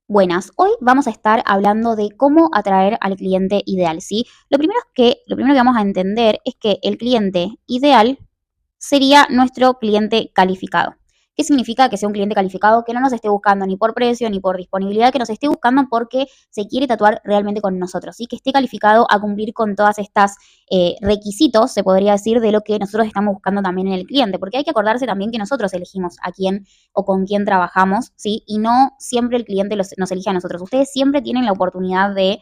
Buenas, hoy vamos a estar hablando de cómo atraer al cliente ideal, ¿sí? Lo primero que vamos a entender es que el cliente ideal sería nuestro cliente calificado. ¿Qué significa que sea un cliente calificado? Que no nos esté buscando ni por precio ni por disponibilidad, que nos esté buscando porque se quiere tatuar realmente con nosotros, ¿sí? Que esté calificado a cumplir con todas estas requisitos, se podría decir, de lo que nosotros estamos buscando también en el cliente, porque hay que acordarse también que nosotros elegimos a quién o con quién trabajamos, ¿sí? Y no siempre el cliente nos elige a nosotros. Ustedes siempre tienen la oportunidad de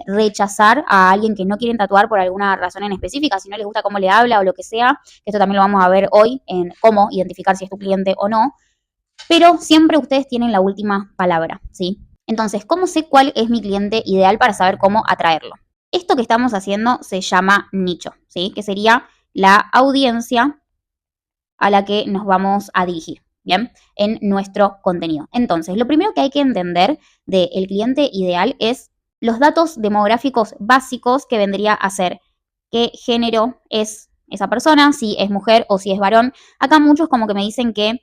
rechazar a alguien que no quieren tatuar por alguna razón en específica, si no les gusta cómo le habla o lo que sea, que esto también lo vamos a ver hoy en cómo identificar si es tu cliente o no, pero siempre ustedes tienen la última palabra, ¿sí? Entonces, ¿cómo sé cuál es mi cliente ideal para saber cómo atraerlo? Esto que estamos haciendo se llama nicho, ¿sí? Que sería la audiencia a la que nos vamos a dirigir, ¿bien? En nuestro contenido. Entonces, lo primero que hay que entender del cliente ideal es los datos demográficos básicos que vendría a ser qué género es esa persona, si es mujer o si es varón. Acá muchos como que me dicen que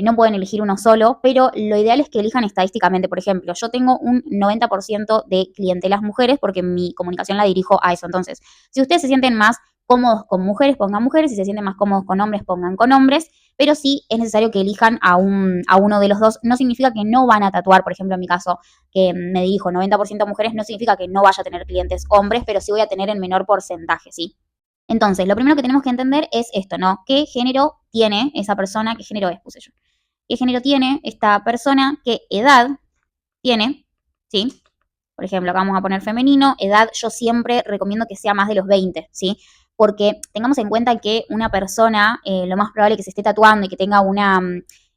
no pueden elegir uno solo, pero lo ideal es que elijan estadísticamente. Por ejemplo, yo tengo un 90% de clientelas mujeres porque mi comunicación la dirijo a eso. Entonces, si ustedes se sienten más cómodos con mujeres, pongan mujeres, si se sienten más cómodos con hombres, pongan con hombres, pero sí es necesario que elijan a uno de los dos. No significa que no van a tatuar, por ejemplo, en mi caso, que me dirijo 90% mujeres, no significa que no vaya a tener clientes hombres, pero sí voy a tener en menor porcentaje, ¿sí? Entonces, lo primero que tenemos que entender es esto, ¿no? ¿Qué género tiene esa persona? ¿Qué género es? Puse yo. ¿Qué género tiene esta persona? ¿Qué edad tiene? ¿Sí? Por ejemplo, acá vamos a poner femenino. Edad yo siempre recomiendo que sea más de los 20, ¿sí? Porque tengamos en cuenta que una persona, lo más probable es que se esté tatuando y que tenga una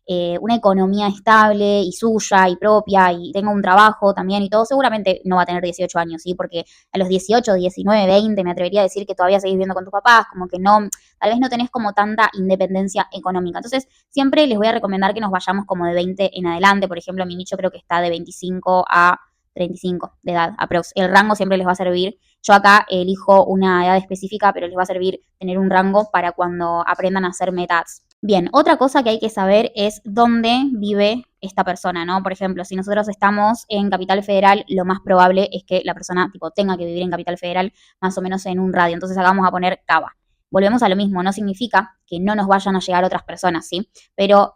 economía estable y suya y propia y tenga un trabajo también y todo, seguramente no va a tener 18 años, ¿sí? Porque a los 18, 19, 20 me atrevería a decir que todavía seguís viviendo con tus papás, como que no, tal vez no tenés como tanta independencia económica. Entonces, siempre les voy a recomendar que nos vayamos como de 20 en adelante. Por ejemplo, mi nicho creo que está de 25 a 35 de edad, aprox. El rango siempre les va a servir. Yo acá elijo una edad específica, pero les va a servir tener un rango para cuando aprendan a hacer metas. Bien, otra cosa que hay que saber es dónde vive esta persona, ¿no? Por ejemplo, si nosotros estamos en Capital Federal, lo más probable es que la persona tipo tenga que vivir en Capital Federal más o menos en un radio. Entonces acá vamos a poner Cava. Volvemos a lo mismo, no significa que no nos vayan a llegar otras personas, ¿sí? Pero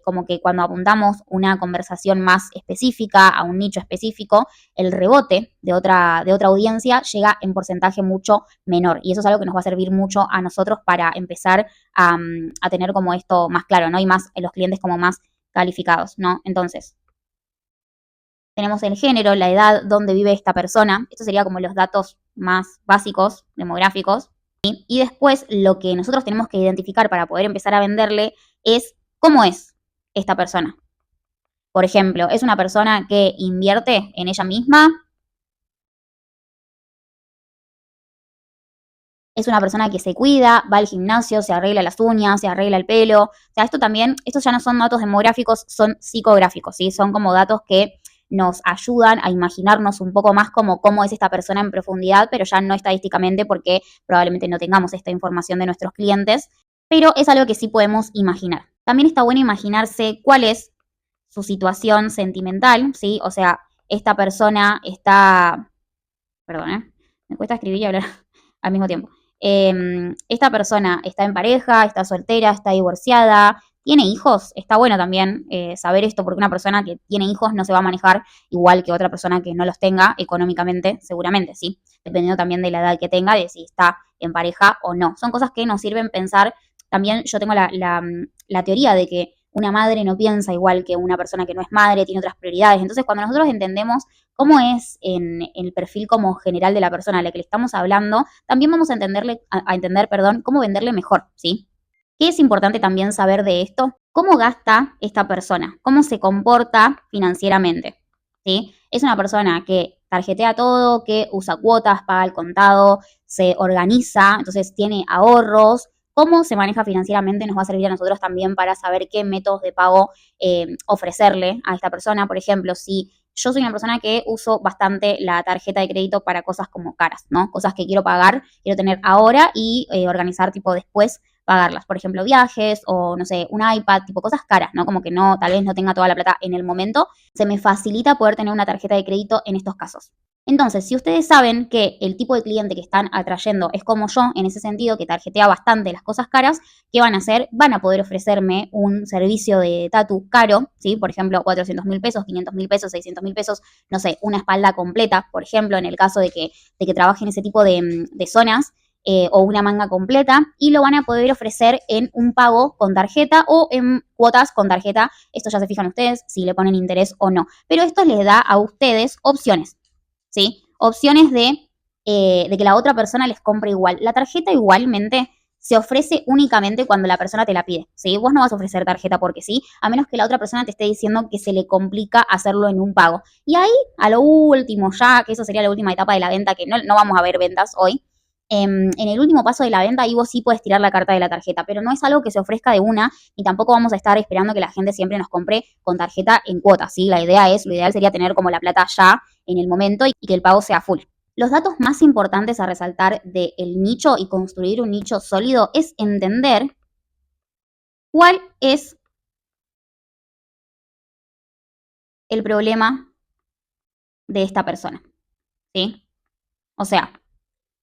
como que cuando apuntamos una conversación más específica, a un nicho específico, el rebote de otra audiencia llega en porcentaje mucho menor. Y eso es algo que nos va a servir mucho a nosotros para empezar a tener como esto más claro, ¿no? Y más los clientes como más calificados, ¿no? Entonces, tenemos el género, la edad, dónde vive esta persona. Esto sería como los datos más básicos, demográficos. ¿Sí? Y después lo que nosotros tenemos que identificar para poder empezar a venderle es cómo es esta persona. Por ejemplo, ¿es una persona que invierte en ella misma? ¿Es una persona que se cuida, va al gimnasio, se arregla las uñas, se arregla el pelo? O sea, esto también, estos ya no son datos demográficos, son psicográficos, ¿sí? Son como datos que nos ayudan a imaginarnos un poco más como cómo es esta persona en profundidad, pero ya no estadísticamente porque probablemente no tengamos esta información de nuestros clientes, pero es algo que sí podemos imaginar. También está bueno imaginarse cuál es su situación sentimental, ¿sí? O sea, esta persona está, perdón, me cuesta escribir y hablar al mismo tiempo. Esta persona está en pareja, está soltera, está divorciada, tiene hijos. Está bueno también saber esto porque una persona que tiene hijos no se va a manejar igual que otra persona que no los tenga económicamente, seguramente, ¿sí? Dependiendo también de la edad que tenga, de si está en pareja o no. Son cosas que nos sirven pensar. También yo tengo la teoría de que una madre no piensa igual que una persona que no es madre, tiene otras prioridades. Entonces, cuando nosotros entendemos cómo es en el perfil como general de la persona a la que le estamos hablando, también vamos a entender, perdón, cómo venderle mejor, ¿sí? ¿Qué es importante también saber de esto? ¿Cómo gasta esta persona? ¿Cómo se comporta financieramente? ¿Sí? Es una persona que tarjetea todo, que usa cuotas, paga el contado, se organiza, entonces tiene ahorros. Cómo se maneja financieramente nos va a servir a nosotros también para saber qué métodos de pago ofrecerle a esta persona. Por ejemplo, si yo soy una persona que uso bastante la tarjeta de crédito para cosas como caras, ¿no? Cosas que quiero pagar, quiero tener ahora y organizar tipo después pagarlas. Por ejemplo, viajes o, no sé, un iPad, tipo cosas caras, ¿no? Como que no, tal vez no tenga toda la plata en el momento. Se me facilita poder tener una tarjeta de crédito en estos casos. Entonces, si ustedes saben que el tipo de cliente que están atrayendo es como yo, en ese sentido, que tarjetea bastante las cosas caras, ¿qué van a hacer? Van a poder ofrecerme un servicio de tatu caro, ¿sí? Por ejemplo, 400.000 pesos, 500.000 pesos, 600.000 pesos, no sé, una espalda completa, por ejemplo, en el caso de que trabajen ese tipo de zonas, o una manga completa, y lo van a poder ofrecer en un pago con tarjeta o en cuotas con tarjeta. Esto ya se fijan ustedes si le ponen interés o no. Pero esto les da a ustedes opciones, ¿sí? Opciones de que la otra persona les compre igual. La tarjeta igualmente se ofrece únicamente cuando la persona te la pide, ¿sí? Vos no vas a ofrecer tarjeta porque sí, a menos que la otra persona te esté diciendo que se le complica hacerlo en un pago. Y ahí, a lo último ya, que eso sería la última etapa de la venta, que no vamos a ver ventas hoy, en el último paso de la venta, ahí vos sí puedes tirar la carta de la tarjeta, pero no es algo que se ofrezca de una y tampoco vamos a estar esperando que la gente siempre nos compre con tarjeta en cuotas, ¿sí? Lo ideal sería tener como la plata ya en el momento y que el pago sea full. Los datos más importantes a resaltar del nicho y construir un nicho sólido es entender cuál es el problema de esta persona, ¿sí? O sea,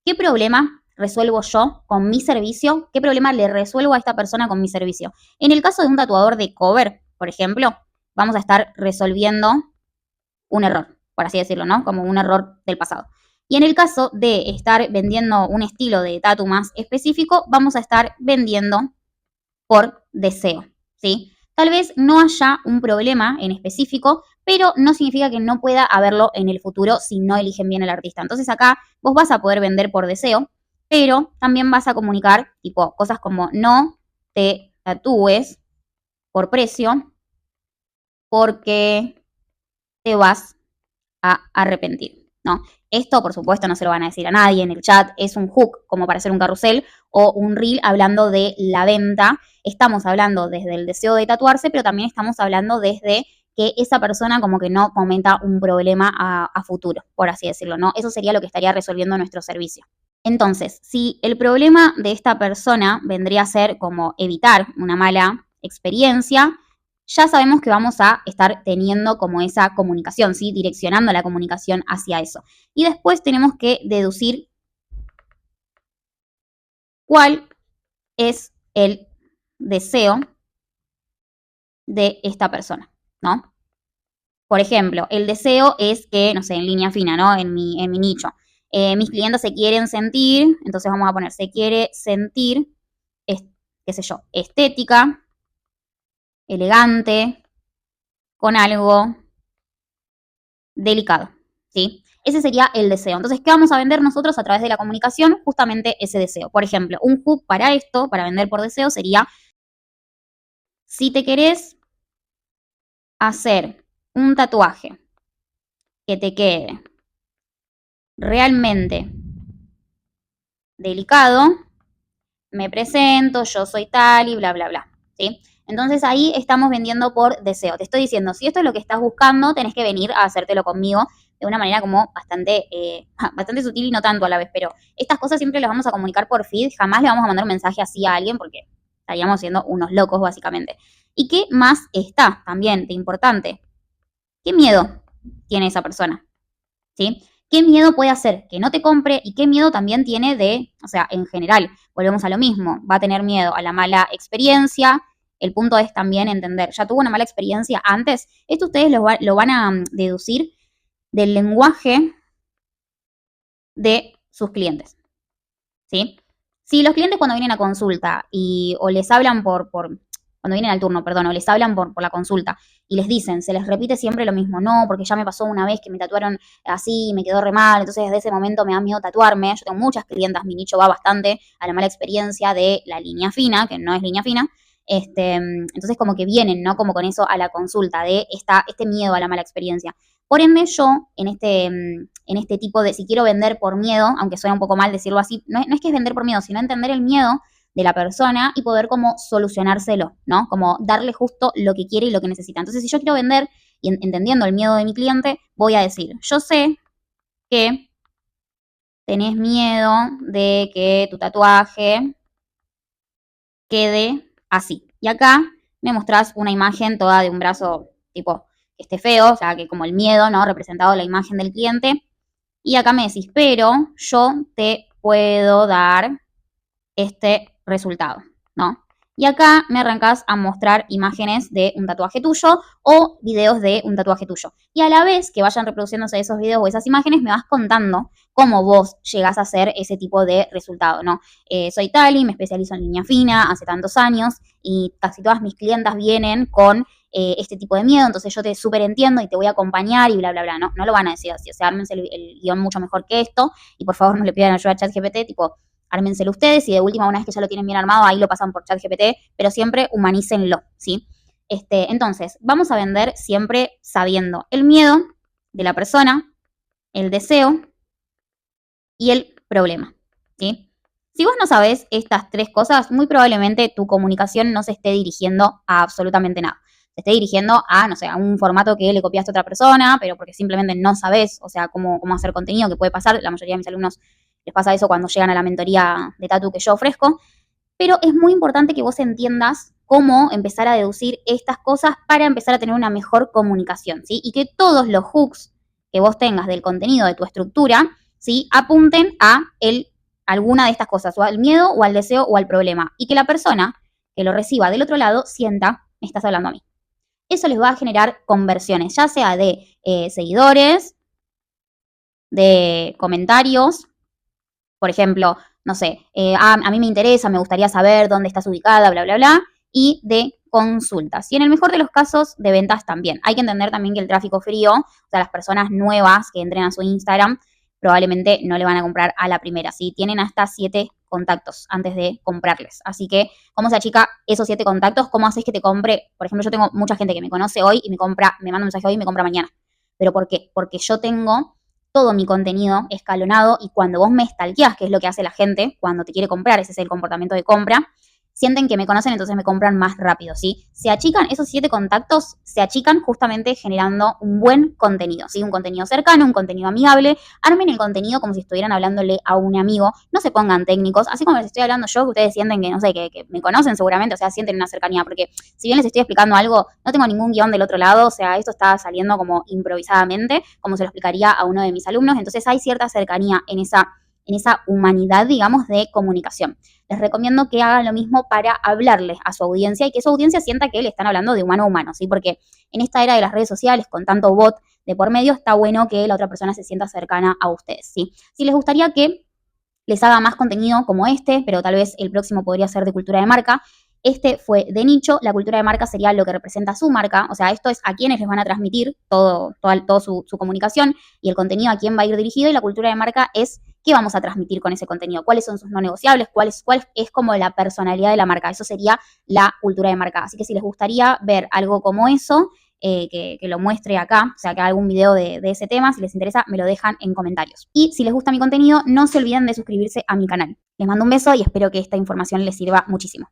¿qué problema resuelvo yo con mi servicio? ¿Qué problema le resuelvo a esta persona con mi servicio? En el caso de un tatuador de cover, por ejemplo, vamos a estar resolviendo un error, por así decirlo, ¿no? Como un error del pasado. Y en el caso de estar vendiendo un estilo de tatu más específico, vamos a estar vendiendo por deseo, ¿sí? Tal vez no haya un problema en específico, pero no significa que no pueda haberlo en el futuro si no eligen bien al artista. Entonces acá vos vas a poder vender por deseo, pero también vas a comunicar tipo cosas como no te tatúes por precio porque te vas a arrepentir, ¿no? Esto, por supuesto, no se lo van a decir a nadie en el chat, es un hook como para hacer un carrusel o un reel hablando de la venta. Estamos hablando desde el deseo de tatuarse, pero también estamos hablando desde que esa persona como que no cometa un problema a futuro, por así decirlo, ¿no? Eso sería lo que estaría resolviendo nuestro servicio. Entonces, si el problema de esta persona vendría a ser como evitar una mala experiencia, ya sabemos que vamos a estar teniendo como esa comunicación, ¿sí? Direccionando la comunicación hacia eso. Y después tenemos que deducir cuál es el deseo de esta persona, ¿no? Por ejemplo, el deseo es que, no sé, en línea fina, ¿no? En mi nicho. Mis clientes se quieren sentir, entonces vamos a poner, se quiere sentir, qué sé yo, estética, elegante, con algo delicado, ¿sí? Ese sería el deseo. Entonces, ¿qué vamos a vender nosotros a través de la comunicación? Justamente ese deseo. Por ejemplo, un hook para esto, para vender por deseo, sería, si te querés hacer un tatuaje que te quede realmente delicado, me presento, yo soy tal y bla, bla, bla, ¿sí? Entonces ahí estamos vendiendo por deseo. Te estoy diciendo, si esto es lo que estás buscando, tenés que venir a hacértelo conmigo de una manera como bastante, bastante sutil y no tanto a la vez, pero estas cosas siempre las vamos a comunicar por feed, jamás le vamos a mandar un mensaje así a alguien porque estaríamos siendo unos locos básicamente. ¿Y qué más está también de importante? ¿Qué miedo tiene esa persona? ¿Sí? ¿Qué miedo puede hacer que no te compre y qué miedo también tiene de, o sea, en general, volvemos a lo mismo, va a tener miedo a la mala experiencia? El punto es también entender, ya tuvo una mala experiencia antes, esto ustedes lo van a deducir del lenguaje de sus clientes, ¿sí? Si los clientes cuando vienen a consulta o les hablan cuando vienen al turno, perdón, o les hablan por la consulta y les dicen, se les repite siempre lo mismo, no, porque ya me pasó una vez que me tatuaron así y me quedó re mal, entonces desde ese momento me da miedo tatuarme. Yo tengo muchas clientas, mi nicho va bastante a la mala experiencia de la línea fina, que no es línea fina. Entonces como que vienen, ¿no? Como con eso a la consulta de este miedo a la mala experiencia. Por ende, yo en este tipo de, si quiero vender por miedo, aunque suena un poco mal decirlo así, no es que es vender por miedo, sino entender el miedo de la persona y poder como solucionárselo, ¿no? Como darle justo lo que quiere y lo que necesita. Entonces, si yo quiero vender y entendiendo el miedo de mi cliente, voy a decir, yo sé que tenés miedo de que tu tatuaje quede así. Y acá me mostrás una imagen toda de un brazo tipo que esté feo, o sea, que como el miedo, ¿no? Representado en la imagen del cliente. Y acá me decís, pero yo te puedo dar este resultado, ¿no? Y acá me arrancás a mostrar imágenes de un tatuaje tuyo o videos de un tatuaje tuyo. Y a la vez que vayan reproduciéndose esos videos o esas imágenes, me vas contando cómo vos llegás a hacer ese tipo de resultado, ¿no? Soy Tali, me especializo en línea fina hace tantos años y casi todas mis clientas vienen con este tipo de miedo, entonces yo te súper entiendo y te voy a acompañar y bla, bla, bla. No, no lo van a decir así, o sea, ármense el guión mucho mejor que esto y por favor no le pidan ayuda a ChatGPT, tipo, ármenselo ustedes y de última, una vez que ya lo tienen bien armado, ahí lo pasan por ChatGPT, pero siempre humanícenlo, ¿sí? Entonces, vamos a vender siempre sabiendo el miedo de la persona, el deseo y el problema, ¿sí? Si vos no sabés estas tres cosas, muy probablemente tu comunicación no se esté dirigiendo a absolutamente nada. Se esté dirigiendo a, no sé, a un formato que le copiaste a otra persona, pero porque simplemente no sabés, o sea, cómo hacer contenido, que puede pasar. La mayoría de mis alumnos les pasa eso cuando llegan a la mentoría de tatu que yo ofrezco. Pero es muy importante que vos entiendas cómo empezar a deducir estas cosas para empezar a tener una mejor comunicación, ¿sí? Y que todos los hooks que vos tengas del contenido de tu estructura, ¿sí? Apunten a alguna de estas cosas, o al miedo, o al deseo, o al problema. Y que la persona que lo reciba del otro lado sienta, me estás hablando a mí. Eso les va a generar conversiones, ya sea de seguidores, de comentarios, por ejemplo, no sé, a mí me interesa, me gustaría saber dónde estás ubicada, bla, bla, bla, y de consultas. Y en el mejor de los casos, de ventas también. Hay que entender también que el tráfico frío, o sea, las personas nuevas que entren a su Instagram, probablemente no le van a comprar a la primera, ¿sí? Tienen hasta 7 contactos antes de comprarles. Así que, ¿cómo se achica esos 7 contactos? ¿Cómo haces que te compre? Por ejemplo, yo tengo mucha gente que me conoce hoy y me manda un mensaje hoy y me compra mañana. ¿Pero por qué? Porque yo tengo todo mi contenido escalonado y cuando vos me stalkeás, que es lo que hace la gente cuando te quiere comprar, ese es el comportamiento de compra, sienten que me conocen, entonces me compran más rápido, ¿sí? Se achican, esos 7 contactos se achican justamente generando un buen contenido, ¿sí? Un contenido cercano, un contenido amigable. Armen el contenido como si estuvieran hablándole a un amigo, no se pongan técnicos, así como les estoy hablando yo, que ustedes sienten que, no sé, que me conocen seguramente, o sea, sienten una cercanía, porque si bien les estoy explicando algo, no tengo ningún guión del otro lado, o sea, esto está saliendo como improvisadamente, como se lo explicaría a uno de mis alumnos, entonces hay cierta cercanía en esa humanidad, digamos, de comunicación. Les recomiendo que hagan lo mismo para hablarles a su audiencia y que su audiencia sienta que le están hablando de humano a humano, ¿sí? Porque en esta era de las redes sociales, con tanto bot de por medio, está bueno que la otra persona se sienta cercana a ustedes, ¿sí? Si les gustaría que les haga más contenido como este, pero tal vez el próximo podría ser de cultura de marca. Este fue de nicho, la cultura de marca sería lo que representa su marca, o sea, esto es a quienes les van a transmitir todo su comunicación y el contenido a quién va a ir dirigido, y la cultura de marca es qué vamos a transmitir con ese contenido, cuáles son sus no negociables, cuál es como la personalidad de la marca, eso sería la cultura de marca. Así que si les gustaría ver algo como eso, que lo muestre acá, o sea, que haga algún video de ese tema, si les interesa, me lo dejan en comentarios. Y si les gusta mi contenido, no se olviden de suscribirse a mi canal. Les mando un beso y espero que esta información les sirva muchísimo.